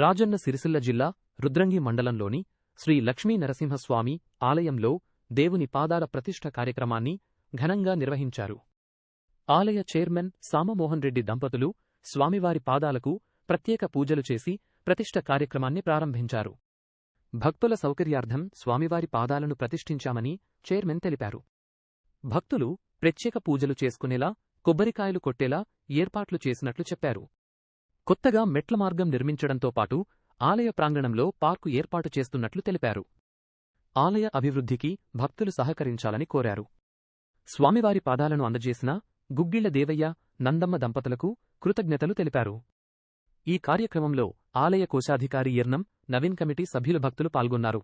రాజన్న సిరిసిల్ల జిల్లా రుద్రంగి మండలంలోని శ్రీ లక్ష్మీ నరసింహస్వామి ఆలయంలో దేవుని పాదాల ప్రతిష్ఠ కార్యక్రమాన్ని ఘనంగా నిర్వహించారు. ఆలయ చైర్మన్ సామమోహన్ రెడ్డి దంపతులు స్వామివారి పాదాలకు ప్రత్యేక పూజలు చేసి ప్రతిష్ఠ కార్యక్రమాన్ని ప్రారంభించారు. భక్తుల సౌకర్యార్థం స్వామివారి పాదాలను ప్రతిష్ఠించామని చైర్మన్ తెలిపారు. భక్తులు ప్రత్యేక పూజలు చేసుకునేలా కొబ్బరికాయలు కొట్టేలా ఏర్పాట్లు చేసినట్లు చెప్పారు. కొత్తగా మెట్ల మార్గం నిర్మించడంతో పాటు ఆలయ ప్రాంగణంలో పార్కు ఏర్పాటు చేస్తున్నట్లు తెలిపారు. ఆలయ అభివృద్ధికి భక్తులు సహకరించాలని కోరారు. స్వామివారి పాదాలను అందజేసిన గుగ్గిళ్ల దేవయ్య, నందమ్మ దంపతులకు కృతజ్ఞతలు తెలిపారు. ఈ కార్యక్రమంలో ఆలయ కోశాధికారి ఎర్నం, నవీన్ కమిటీ సభ్యులు భక్తులు పాల్గొన్నారు.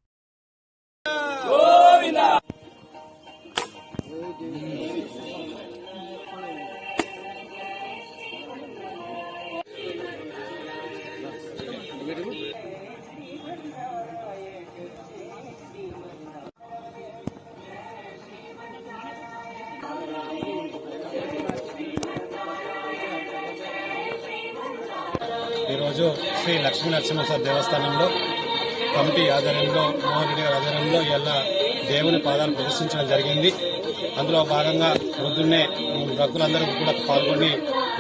ఈరోజు శ్రీ లక్ష్మీ నరసింహస్వామి దేవస్థానంలో కమిటీ ఆధ్వర్యంలో మోహన్ రెడ్డి గారి ఆధ్వర్యంలో ఇలా దేవుని పాదాలు ప్రదర్శించడం జరిగింది. అందులో భాగంగా పొద్దున్నే భక్తులందరూ కూడా పాల్గొని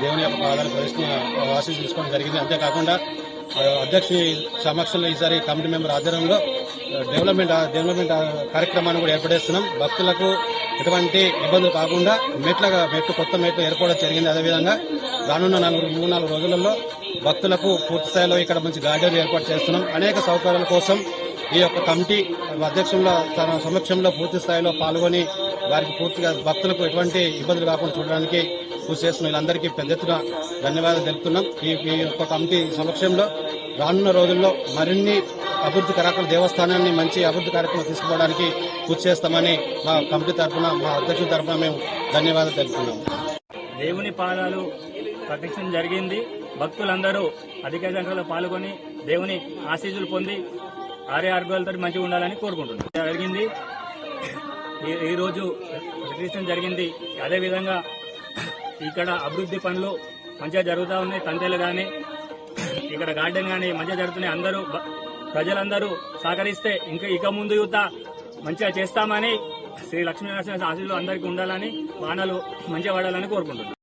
దేవుని యొక్క పాదాలు ఆశీస్సు తీసుకోవడం జరిగింది. అంతేకాకుండా అధ్యక్షుని సమక్షంలో ఈసారి కమిటీ మెంబర్ ఆధ్వర్యంలో డెవలప్మెంట్ కార్యక్రమాన్ని కూడా ఏర్పడేస్తున్నాం. భక్తులకు ఎటువంటి ఇబ్బందులు కాకుండా కొత్త మెట్లు ఏర్పడడం జరిగింది. అదేవిధంగా రానున్న 3-4 రోజులలో భక్తులకు పూర్తి స్థాయిలో ఇక్కడ మంచి గార్డెన్ ఏర్పాటు చేస్తున్నాం. అనేక సౌకర్యాల కోసం ఈ యొక్క కమిటీ అధ్యక్షుల తన సమక్షంలో పూర్తి స్థాయిలో పాల్గొని వారికి పూర్తిగా భక్తులకు ఎటువంటి ఇబ్బందులు కాకుండా చూడడానికి కృషి చేస్తున్నాం. వీళ్ళందరికీ పెద్ద ఎత్తున ధన్యవాదాలు తెలుపుతున్నాం. ఈ యొక్క కమిటీ సమక్షంలో రానున్న రోజుల్లో మరిన్ని అభివృద్ధి కార్యక్రమాలు దేవస్థానాన్ని మంచి అభివృద్ధి కార్యక్రమం తీసుకోవడానికి కృషి చేస్తామని మా కమిటీ తరఫున, మా అధ్యక్షుల తరఫున మేము ధన్యవాదాలు తెలుపుతున్నాం. దేవుని పాదాలు ప్రతిష్ఠించడం జరిగింది. భక్తులందరూ అధిక సంఖ్యలో పాల్గొని దేవుని ఆశీస్సులు పొంది ఆరోగ్యాలతో మంచిగా ఉండాలని కోరుకుంటున్నాం. జరిగింది ఈ రోజు ప్రతిష్ఠించడం జరిగింది. అదేవిధంగా ఇక్కడ అభివృద్ధి పనులు మంచిగా జరుగుతూ ఉన్నాయి. తంతెలు కానీ ఇక్కడ గార్డెన్ కానీ మంచిగా జరుగుతున్నాయి. ప్రజలందరూ సహకరిస్తే ఇక ముందు యువత మంచిగా చేస్తామని శ్రీ లక్ష్మీ నరసింహ ఆశీస్సులు అందరికీ ఉండాలని, వాహనాలు మంచిగా పడాలని కోరుకుంటున్నాం.